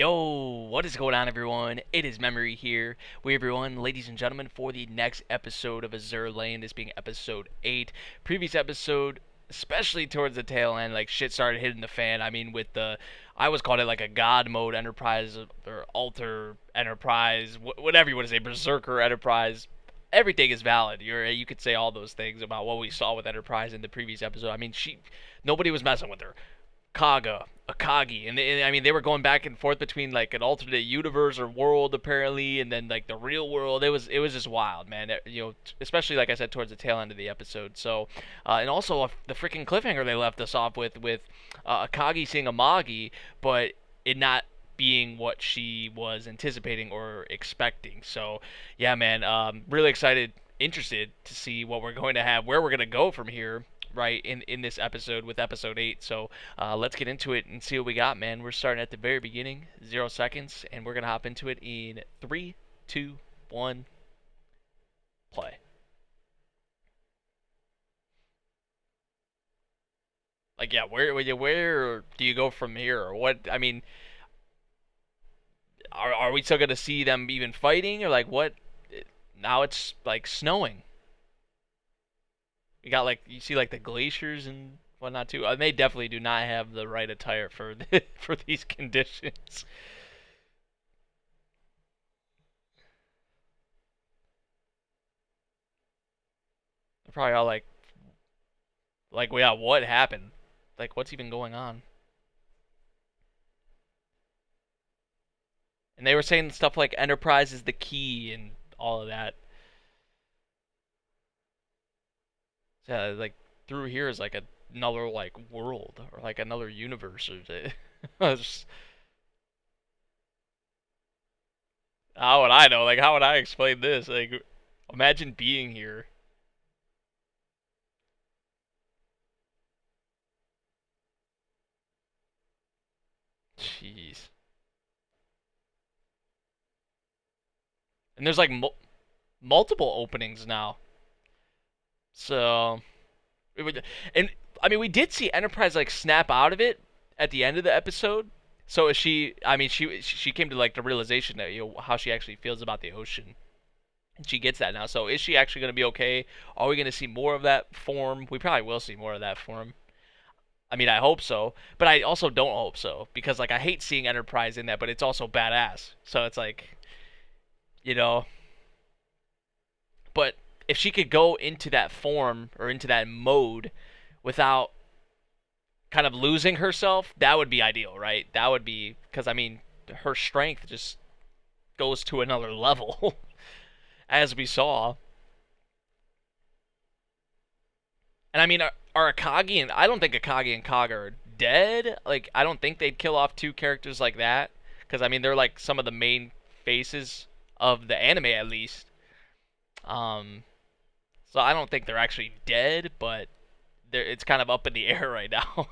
Yo, what is going on, everyone? It is Memory here. Everyone, ladies and gentlemen, for the next episode of Azur Lane, this being episode 8. Previous episode, especially towards the tail end, like shit started hitting the fan. I mean, with the, I always called it like a God mode Enterprise or Alter Enterprise, whatever you want to say, Berserker Enterprise. Everything is valid. You could say all those things about what we saw with Enterprise in the previous episode. I mean, nobody was messing with her. Kaga, Akagi, and I mean they were going back and forth between like an alternate universe or world apparently, and then like the real world. It was just wild, man. Especially like I said towards the tail end of the episode. So, and also the freaking cliffhanger they left us off with Akagi seeing Amagi, but it not being what she was anticipating or expecting. So, yeah, man, really excited, interested to see what we're going to have, where we're going to go from here, right, in this episode with episode 8. So let's get into it and see what we got, man. We're starting at the very beginning, 0 seconds, and we're going to hop into it in 3, 2, 1, play. Like, yeah, where do you go from here? Or what? I mean, are we still going to see them even fighting? Or, like, what? Now it's, like, snowing. You got like you see like the glaciers and whatnot too. They definitely do not have the right attire for for these conditions. They're probably all like yeah, what happened? Like what's even going on? And they were saying stuff like Enterprise is the key and all of that. So, yeah, like through here is like another like world or like another universe or just, how would I know? Like how would I explain this? Like imagine being here. Jeez. And there's like multiple openings now. So it would, and I mean, we did see Enterprise like snap out of it at the end of the episode. So is she? I mean, she came to like the realization that how she actually feels about the ocean, and she gets that now. So is she actually going to be okay? Are we going to see more of that form? We probably will see more of that form. I mean, I hope so, but I also don't hope so because like I hate seeing Enterprise in that, but it's also badass. So it's like you know, but if she could go into that form or into that mode without kind of losing herself, that would be ideal, right? That would be because I mean her strength just goes to another level, as we saw. And I mean, are Akagi and I don't think Akagi and Kaga are dead. Like I don't think they'd kill off two characters like that because I mean they're like some of the main faces of the anime at least. Um, so I don't think they're actually dead, but it's kind of up in the air right now.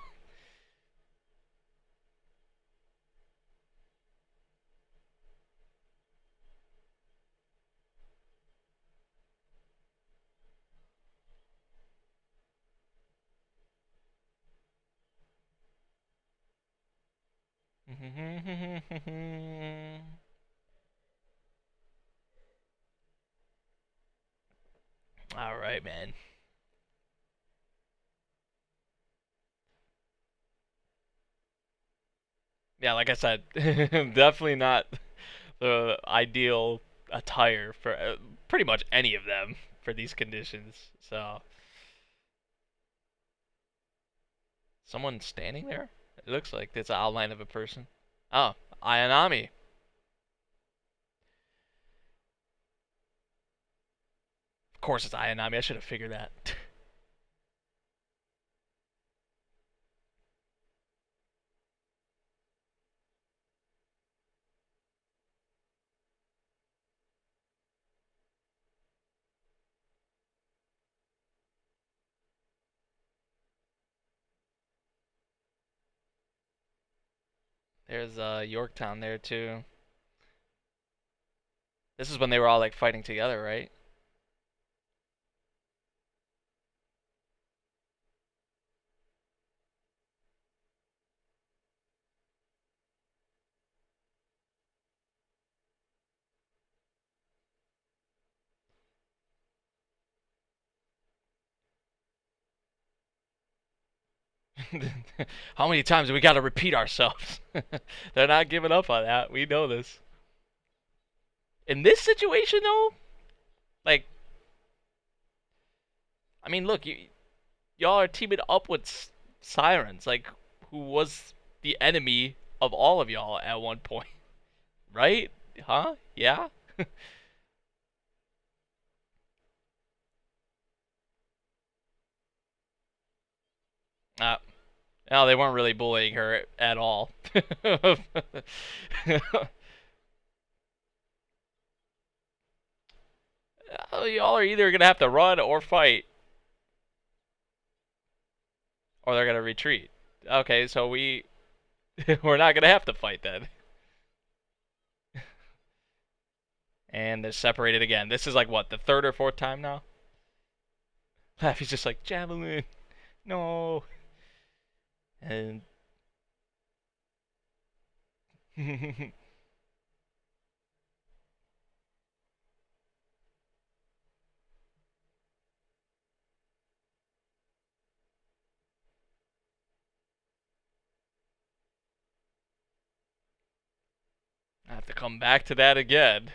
All right, man. Yeah, like I said, definitely not the ideal attire for pretty much any of them for these conditions. So, someone standing there? It looks like it's an outline of a person. Oh, Ayanami. Of course it's Ayanami. I should have figured that. There's Yorktown there too. This is when they were all like fighting together, right? How many times do we got to repeat ourselves? They're not giving up on that. We know this. In this situation, though, like, I mean, look, y'all are teaming up with Sirens, like, who was the enemy of all of y'all at one point, right? Huh? Yeah? Uh, no, they weren't really bullying her at all. Y'all are either gonna have to run or fight, or they're gonna retreat. Okay, so we're not gonna have to fight then. And they're separated again. This is like what, the third or fourth time now? Laffy's just like, javelin, no. And I have to come back to that again.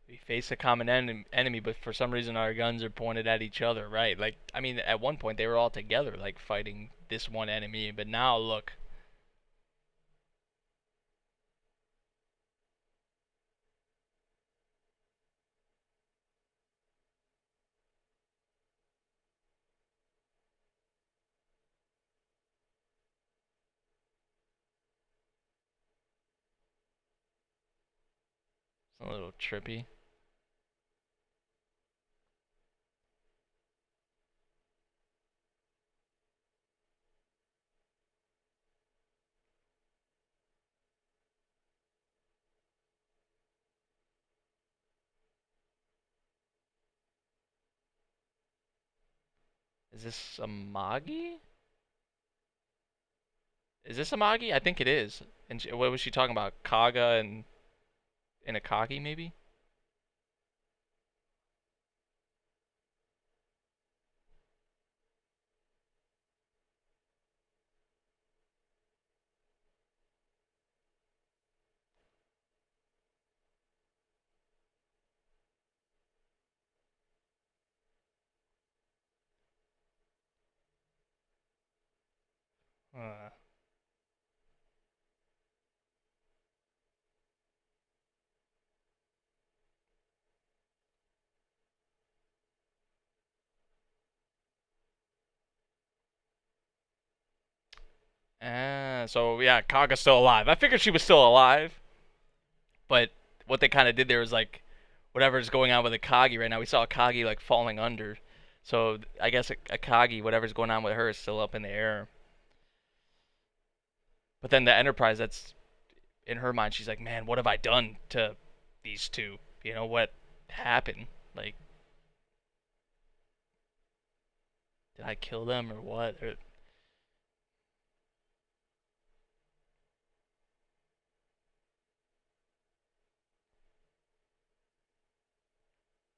We face a common enemy, but for some reason our guns are pointed at each other, right? Like, I mean, at one point they were all together, like fighting this one enemy, but now look. It's a little trippy. Is this a Magi? Is this a Magi? I think it is. And what was she talking about? Kaga and Akagi, maybe? Uh, so yeah, Kaga's still alive. I figured she was still alive, but what they kind of did there was like, whatever's going on with Akagi right now, we saw Akagi like falling under. So I guess Akagi, whatever's going on with her, is still up in the air. But then the Enterprise, that's in her mind, she's like, man, what have I done to these two? You know, what happened? Like, did I kill them or what? Or,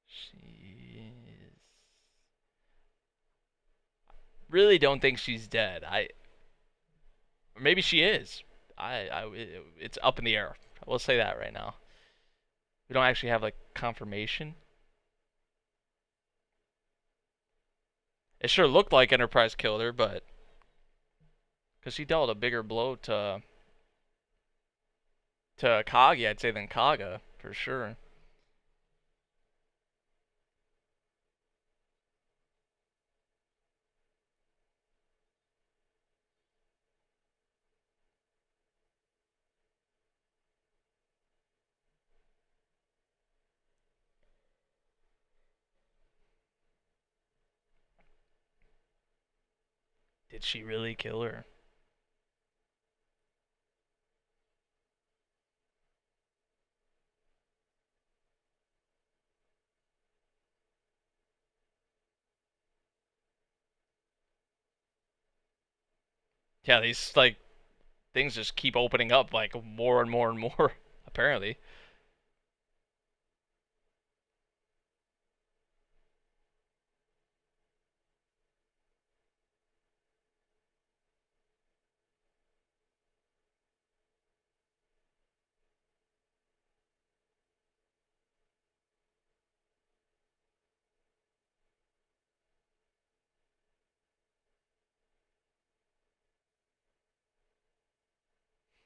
she really don't think she's dead. Or maybe she is. It's up in the air. We'll say that right now. We don't actually have like confirmation. It sure looked like Enterprise killed her, but because she dealt a bigger blow to Kagi, I'd say, than Kaga for sure. Did she really kill her? Yeah, these like things just keep opening up like more and more and more. Apparently,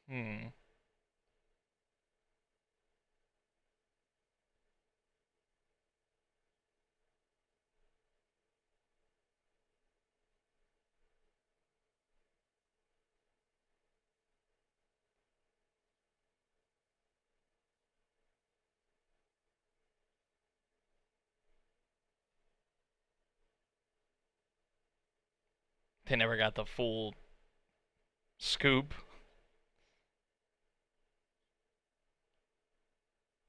Hmm. They never got the full scoop.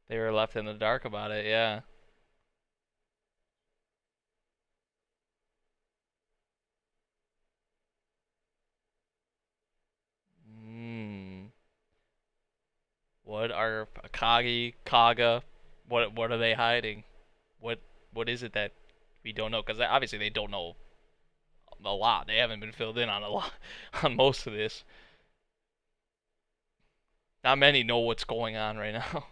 They were left in the dark about it, yeah. Hmm. What are Akagi, Kaga? What are they hiding? What what is it that we don't know? Because obviously they don't know a lot. They haven't been filled in on a lot on most of this. Not many know what's going on right now.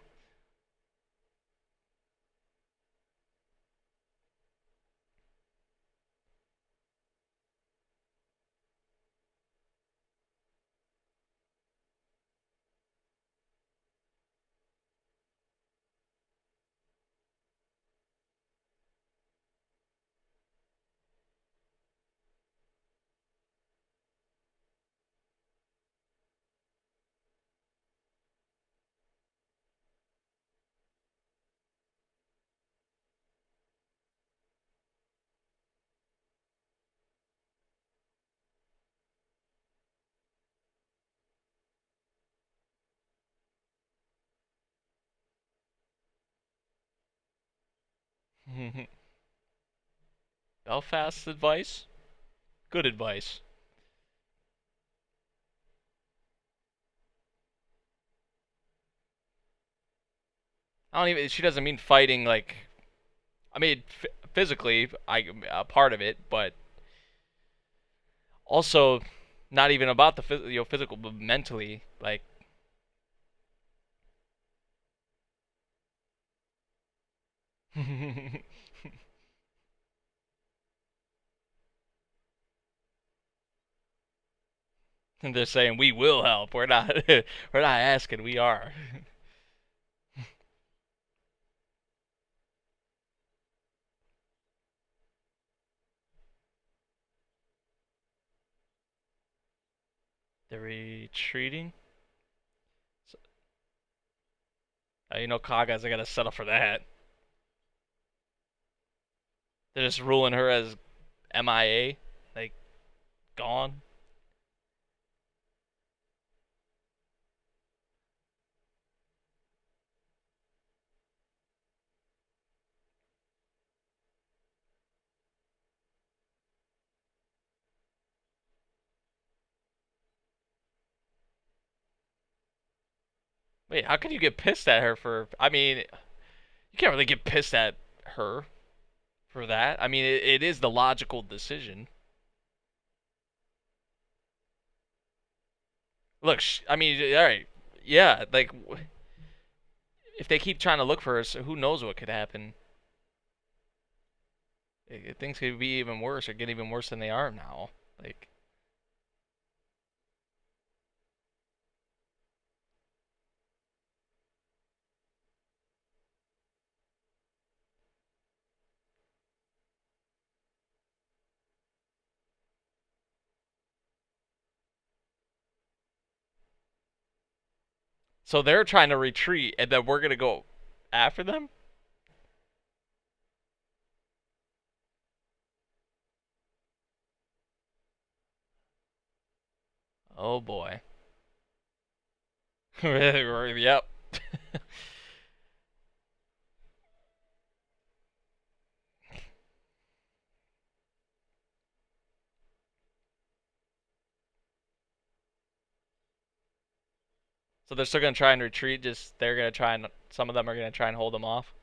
Belfast's advice? Good advice. I don't even. She doesn't mean fighting like. I mean, physically, I a part of it, but also not even about the physical, but mentally. Like, and they're saying we will help. We're not. We're not asking. We are. They're retreating. So, Kaga's are gonna settle for that. They're just ruling her as MIA, like gone. Wait, how could you get pissed at her for? I mean, you can't really get pissed at her for that. I mean, it is the logical decision. Look, I mean, all right, yeah, like if they keep trying to look for her, so who knows what could happen? Things could be even worse or get even worse than they are now. Like, so they're trying to retreat, and then we're gonna go after them. Oh boy. Yep. So they're still gonna try and retreat. Just they're gonna try and some of them are gonna try and hold them off.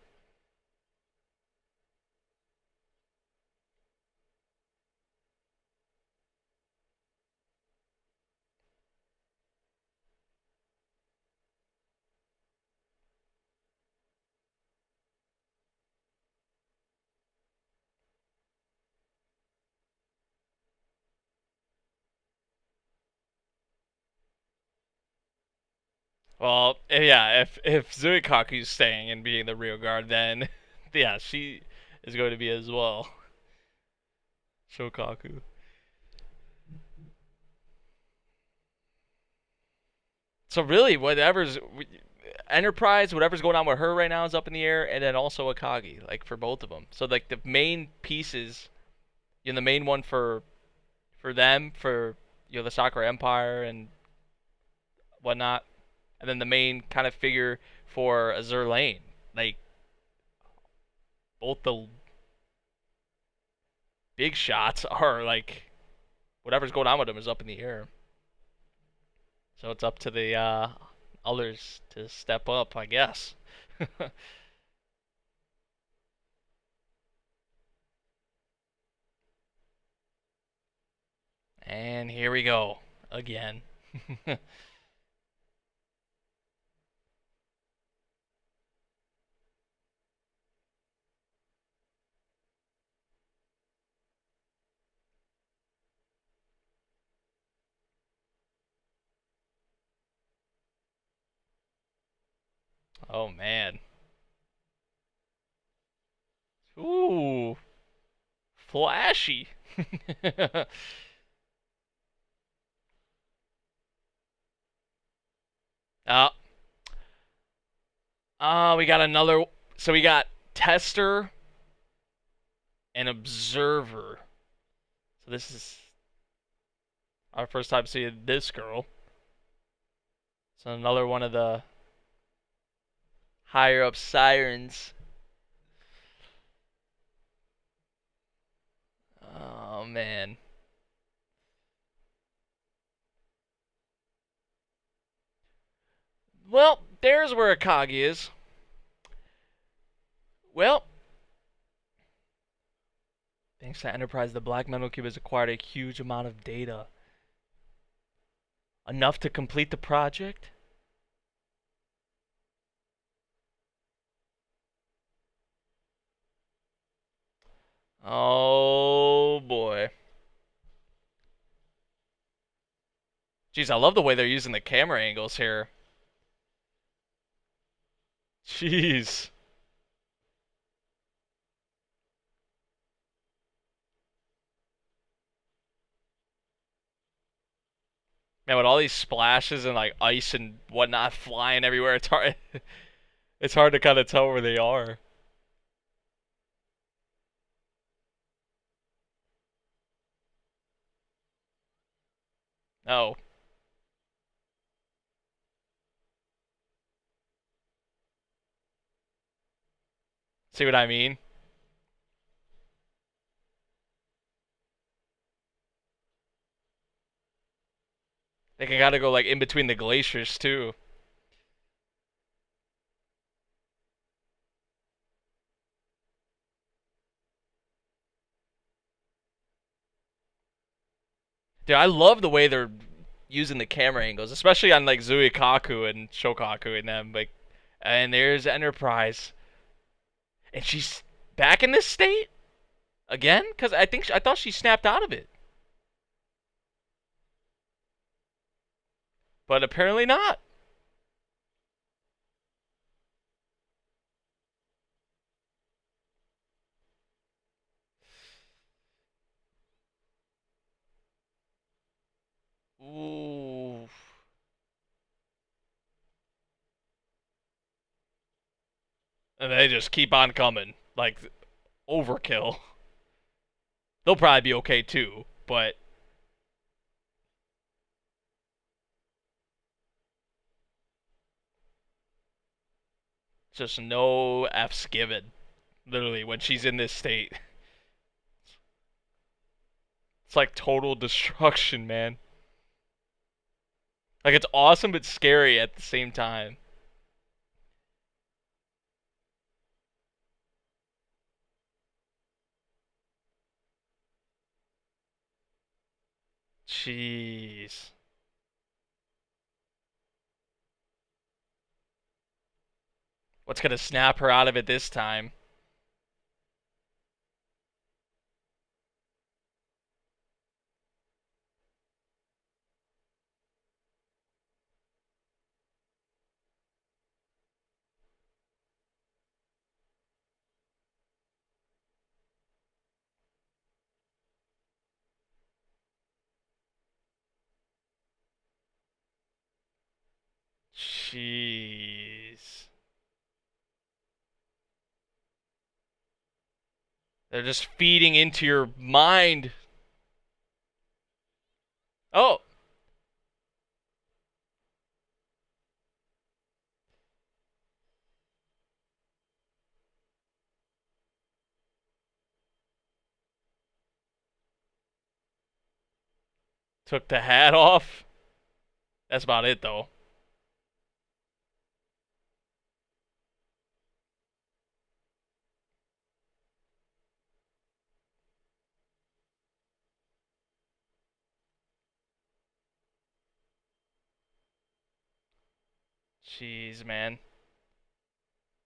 Well, yeah, if Zuikaku's staying and being the real guard, then yeah, she is going to be as well. Shokaku. So really, whatever's Enterprise, whatever's going on with her right now is up in the air, and then also Akagi, like for both of them. So like the main pieces, the main one for them, for the Sakura Empire and whatnot, and then the main kind of figure for Azur Lane. Like both the big shots are like whatever's going on with them is up in the air. So it's up to the others to step up, I guess. And here we go again. Oh man. Ooh, flashy. uh, we got another. So we got tester and observer. So this is our first time seeing this girl. So another one of the higher up sirens. Oh man. Well, there's where Akagi is. Well, thanks to Enterprise, the Black Metal Cube has acquired a huge amount of data. Enough to complete the project? Oh boy. Jeez, I love the way they're using the camera angles here. Jeez. Man, with all these splashes and like ice and whatnot flying everywhere, it's hard it's hard to kind of tell where they are. Oh, see what I mean? They can gotta go like in between the glaciers too. Dude, I love the way they're using the camera angles, especially on like Zuikaku and Shokaku and them. Like, and there's Enterprise, and she's back in this state again because I thought she snapped out of it, but apparently not. Ooh, and they just keep on coming like overkill. They'll probably be okay too, but just no F's given. Literally, when she's in this state, it's like total destruction, man. Like it's awesome but scary at the same time. Jeez. What's gonna snap her out of it this time? Jeez. They're just feeding into your mind. Oh, took the hat off. That's about it, though. Jeez, man.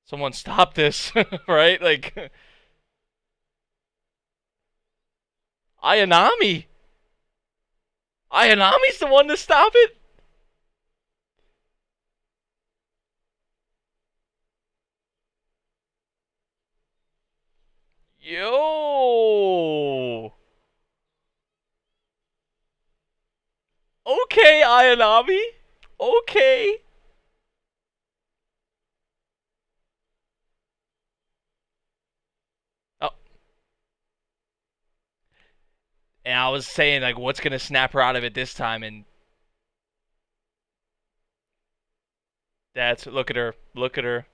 Someone stop this, right? Like, Ayanami. Ayanami's the one to stop it. Yo. Okay, Ayanami. Okay. Oh, and I was saying like, what's gonna snap her out of it this time? And that's look at her. Look at her.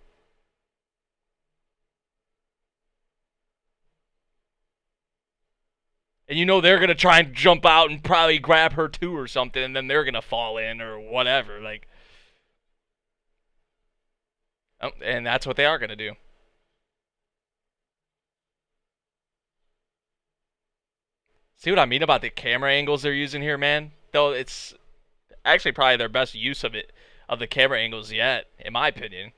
And you know they're gonna try and jump out and probably grab her too or something, and then they're gonna fall in or whatever. Like, oh, and that's what they are gonna do. See what I mean about the camera angles they're using here, man? Though it's actually probably their best use of it, of the camera angles yet, in my opinion.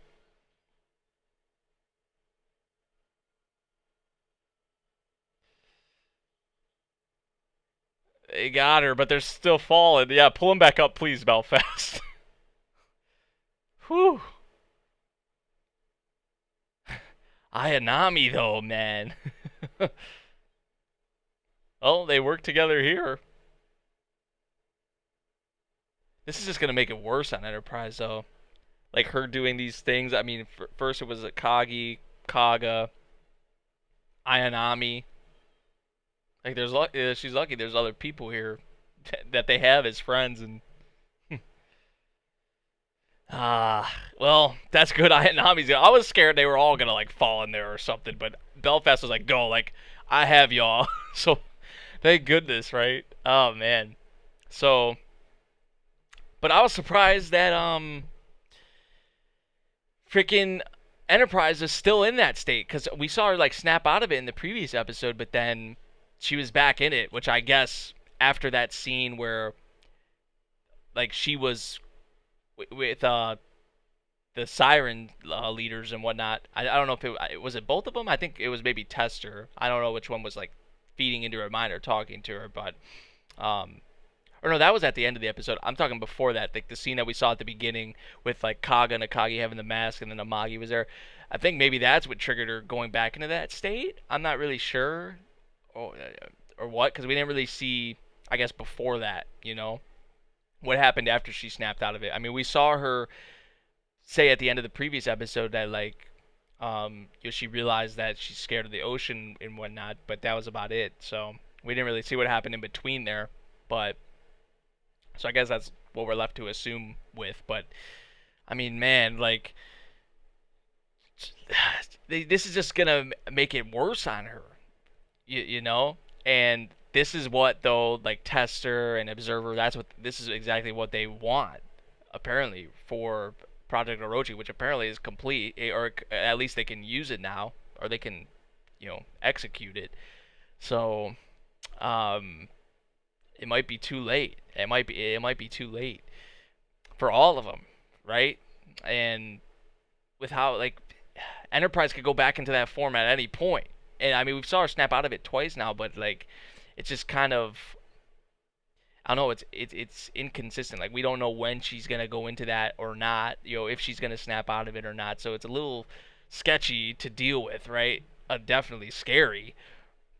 They got her, but they're still falling. Yeah, pull them back up, please, Belfast. Whew. Ayanami, though, man. Oh, they work together here. This is just gonna make it worse on Enterprise, though. Like her doing these things. I mean, first it was Akagi, Kaga, Ayanami. Like, she's lucky. There's other people here that they have as friends, and well, that's good. Ayanami's. I was scared they were all gonna like fall in there or something, but Belfast was like, "Go, like I have y'all." So, thank goodness, right? Oh man. So, but I was surprised that freaking Enterprise is still in that state because we saw her like snap out of it in the previous episode, but then she was back in it, which I guess after that scene where like she was with the siren leaders and whatnot. I don't know if it was it both of them. I think it was maybe Tester. I don't know which one was like feeding into her mind or talking to her, but or no, that was at the end of the episode. I'm talking before that, like the scene that we saw at the beginning with like Kaga and Akagi having the mask, and then Amagi was there. I think maybe that's what triggered her going back into that state. I'm not really sure, or what, because we didn't really see. I guess before that, what happened after she snapped out of it. I mean, we saw her say at the end of the previous episode that like, she realized that she's scared of the ocean and whatnot, but that was about it. So we didn't really see what happened in between there, but. So I guess that's what we're left to assume with. But I mean, man, like this is just gonna make it worse on her, you know. And this is what though, like Tester and Observer. That's what this is exactly what they want, apparently, for Project Orochi, which apparently is complete, or at least they can use it now, or they can, execute it. So, um, it might be too late. It might be too late for all of them, right? And with how like Enterprise could go back into that form at any point. And I mean, we saw her snap out of it twice now, but like it's just kind of I don't know. It's inconsistent. Like we don't know when she's gonna go into that or not. If she's gonna snap out of it or not. So it's a little sketchy to deal with, right? Definitely scary.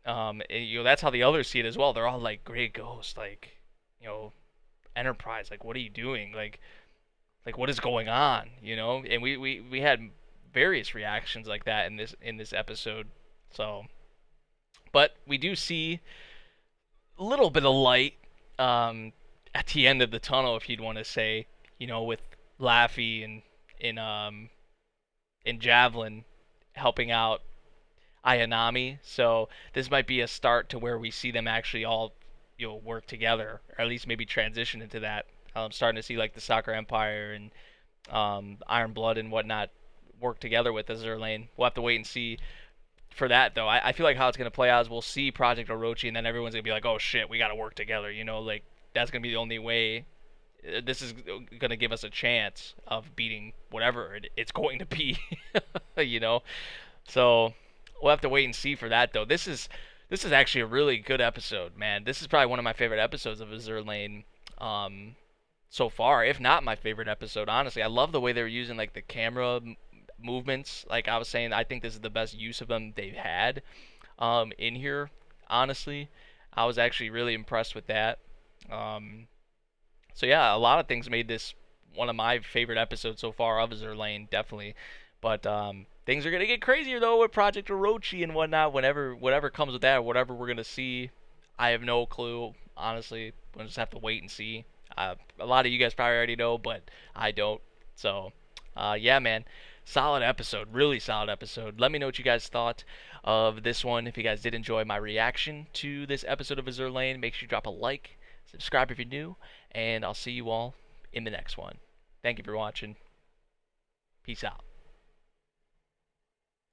And, that's how the others see it as well. They're all like, "Great Ghost, like, Enterprise, like, what are you doing? Like like what is going on, you know? And we had various reactions like that in this episode. So, but we do see a little bit of light at the end of the tunnel, if you'd want to say, you know, with Laffy and and Javelin helping out Ayanami. So this might be a start to where we see them actually all, you know, work together, or at least maybe transition into that. Starting to see like the Soccer Empire and Iron Blood and whatnot work together with Azur Lane. We'll have to wait and see for that though. I feel like how it's gonna play out is we'll see Project Orochi and then everyone's gonna be like, oh shit, we gotta work together. You know, like that's gonna be the only way. This is gonna give us a chance of beating whatever it's going to be. You know, so we'll have to wait and see for that though. This is actually a really good episode, man. This is probably one of my favorite episodes of Azur Lane. So far, if not my favorite episode, honestly. I love the way they were using like the camera movements. Like I was saying, I think this is the best use of them they've had in here. Honestly, I was actually really impressed with that. So yeah, a lot of things made this one of my favorite episodes so far of Azur Lane, definitely. But things are gonna get crazier though with Project Orochi and whatnot. Whenever whatever comes with that, whatever we're gonna see, I have no clue. Honestly, we'll just have to wait and see. A lot of you guys probably already know, but I don't. So, yeah, man. Solid episode. Really solid episode. Let me know what you guys thought of this one. If you guys did enjoy my reaction to this episode of Azur Lane, make sure you drop a like, subscribe if you're new, and I'll see you all in the next one. Thank you for watching. Peace out.